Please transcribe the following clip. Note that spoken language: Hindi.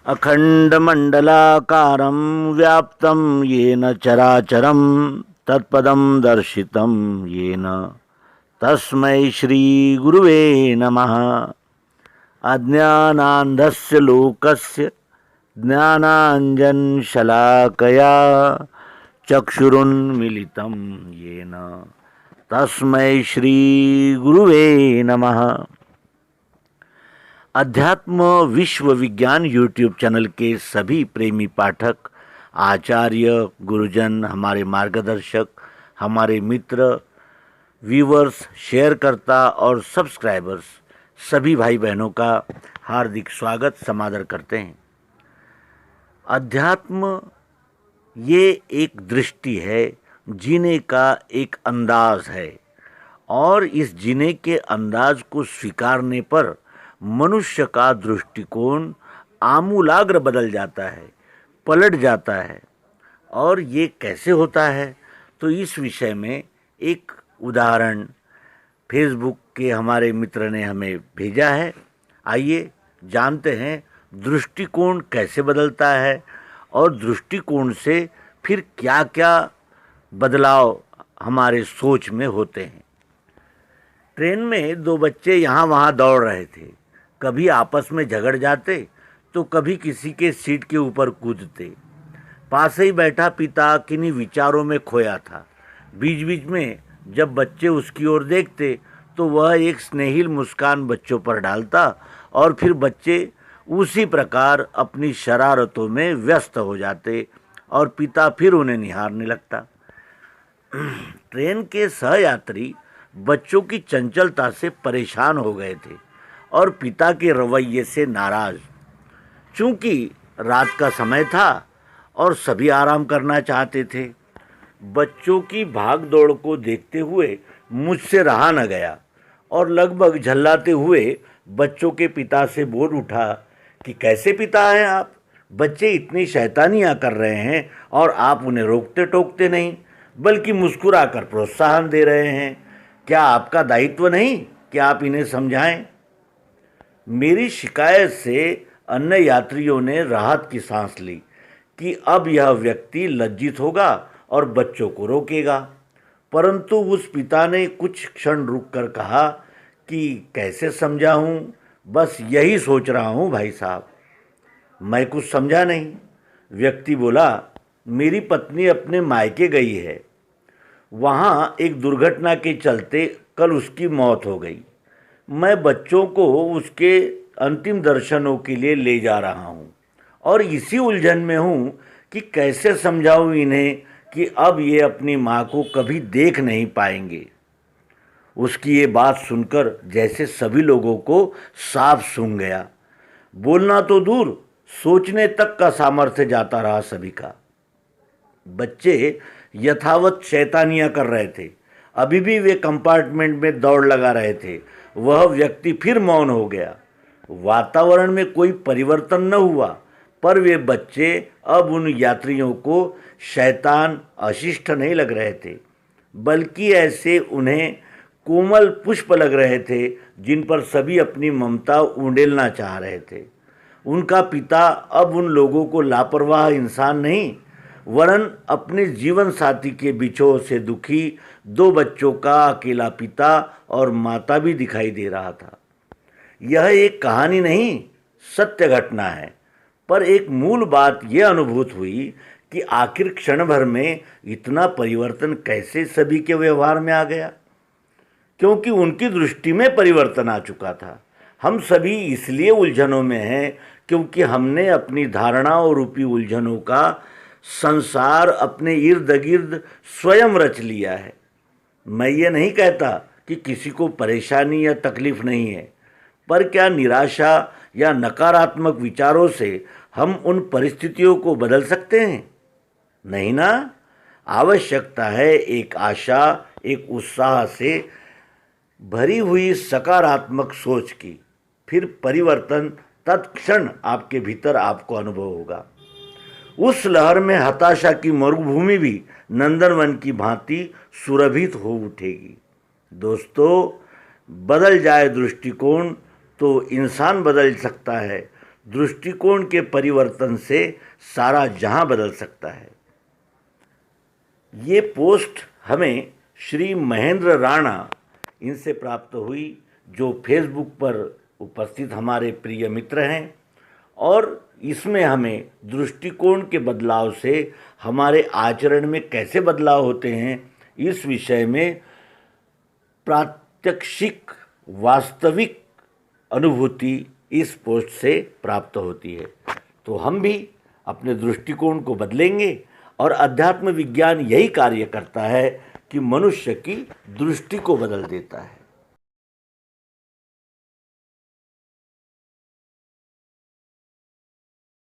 अखंडमंडलाकारं व्याप्तं येन चराचरं तत्पदं दर्शितं येन तस्मै श्री गुरुवे नमः। अज्ञानान्धस्य लोकस्य ज्ञानाञ्जनशलाकया चक्षुरुन्मीलितं येन तस्मै श्री गुरुवे नमः। अध्यात्म विश्व विज्ञान यूट्यूब चैनल के सभी प्रेमी पाठक, आचार्य, गुरुजन, हमारे मार्गदर्शक, हमारे मित्र, व्यूवर्स, शेयरकर्ता और सब्सक्राइबर्स सभी भाई बहनों का हार्दिक स्वागत समादर करते हैं। अध्यात्म ये एक दृष्टि है, जीने का एक अंदाज है और इस जीने के अंदाज को स्वीकारने पर मनुष्य का दृष्टिकोण आमूलाग्र बदल जाता है, पलट जाता है। और ये कैसे होता है, तो इस विषय में एक उदाहरण फेसबुक के हमारे मित्र ने हमें भेजा है। आइए जानते हैं दृष्टिकोण कैसे बदलता है और दृष्टिकोण से फिर क्या क्या बदलाव हमारे सोच में होते हैं। ट्रेन में दो बच्चे यहाँ वहाँ दौड़ रहे थे। कभी आपस में झगड़ जाते तो कभी किसी के सीट के ऊपर कूदते। पास ही बैठा पिता किन्हीं विचारों में खोया था। बीच बीच में जब बच्चे उसकी ओर देखते तो वह एक स्नेहिल मुस्कान बच्चों पर डालता और फिर बच्चे उसी प्रकार अपनी शरारतों में व्यस्त हो जाते और पिता फिर उन्हें निहारने लगता। ट्रेन के सहयात्री बच्चों की चंचलता से परेशान हो गए थे और पिता के रवैये से नाराज। चूंकि रात का समय था और सभी आराम करना चाहते थे, बच्चों की भाग दौड़ को देखते हुए मुझसे रहा न गया और लगभग झल्लाते हुए बच्चों के पिता से बोल उठा कि कैसे पिता हैं आप? बच्चे इतनी शैतानियाँ कर रहे हैं और आप उन्हें रोकते टोकते नहीं, बल्कि मुस्कुराकर प्रोत्साहन दे रहे हैं। क्या आपका दायित्व नहीं कि आप इन्हें समझाएं? मेरी शिकायत से अन्य यात्रियों ने राहत की सांस ली कि अब यह व्यक्ति लज्जित होगा और बच्चों को रोकेगा। परंतु उस पिता ने कुछ क्षण रुककर कहा कि कैसे समझाऊं, बस यही सोच रहा हूं भाई साहब। मैं कुछ समझा नहीं। व्यक्ति बोला, मेरी पत्नी अपने मायके गई है, वहाँ एक दुर्घटना के चलते कल उसकी मौत हो गई। मैं बच्चों को उसके अंतिम दर्शनों के लिए ले जा रहा हूँ और इसी उलझन में हूँ कि कैसे समझाऊँ इन्हें कि अब ये अपनी माँ को कभी देख नहीं पाएंगे। उसकी ये बात सुनकर जैसे सभी लोगों को साफ सूंघ गया। बोलना तो दूर, सोचने तक का सामर्थ्य जाता रहा सभी का। बच्चे यथावत शैतानियाँ कर रहे थे। अभी भी वे कंपार्टमेंट में दौड़ लगा रहे थे। वह व्यक्ति फिर मौन हो गया। वातावरण में कोई परिवर्तन न हुआ, पर वे बच्चे अब उन यात्रियों को शैतान, अशिष्ट नहीं लग रहे थे, बल्कि ऐसे उन्हें कोमल पुष्प लग रहे थे जिन पर सभी अपनी ममता उंडेलना चाह रहे थे। उनका पिता अब उन लोगों को लापरवाह इंसान नहीं, वरन अपने जीवन साथी के बिछोह से दुखी दो बच्चों का अकेला पिता और माता भी दिखाई दे रहा था। यह एक कहानी नहीं, सत्य घटना है। पर एक मूल बात यह अनुभूत हुई कि आखिर क्षण भर में इतना परिवर्तन कैसे सभी के व्यवहार में आ गया, क्योंकि उनकी दृष्टि में परिवर्तन आ चुका था। हम सभी इसलिए उलझनों में हैं क्योंकि हमने अपनी धारणाओं रूपी उलझनों का संसार अपने इर्द गिर्द स्वयं रच लिया है। मैं ये नहीं कहता कि किसी को परेशानी या तकलीफ नहीं है, पर क्या निराशा या नकारात्मक विचारों से हम उन परिस्थितियों को बदल सकते हैं? नहीं ना। आवश्यकता है एक आशा, एक उत्साह से भरी हुई सकारात्मक सोच की। फिर परिवर्तन तत्क्षण आपके भीतर आपको अनुभव होगा। उस लहर में हताशा की मरुभूमि भी नंदनवन की भांति सुरभित हो उठेगी। दोस्तों, बदल जाए दृष्टिकोण तो इंसान बदल सकता है। दृष्टिकोण के परिवर्तन से सारा जहां बदल सकता है। ये पोस्ट हमें श्री महेंद्र राणा इनसे प्राप्त हुई, जो फेसबुक पर उपस्थित हमारे प्रिय मित्र हैं, और इसमें हमें दृष्टिकोण के बदलाव से हमारे आचरण में कैसे बदलाव होते हैं, इस विषय में प्रात्यक्षिक वास्तविक अनुभूति इस पोस्ट से प्राप्त होती है। तो हम भी अपने दृष्टिकोण को बदलेंगे, और अध्यात्म विज्ञान यही कार्य करता है कि मनुष्य की दृष्टि को बदल देता है।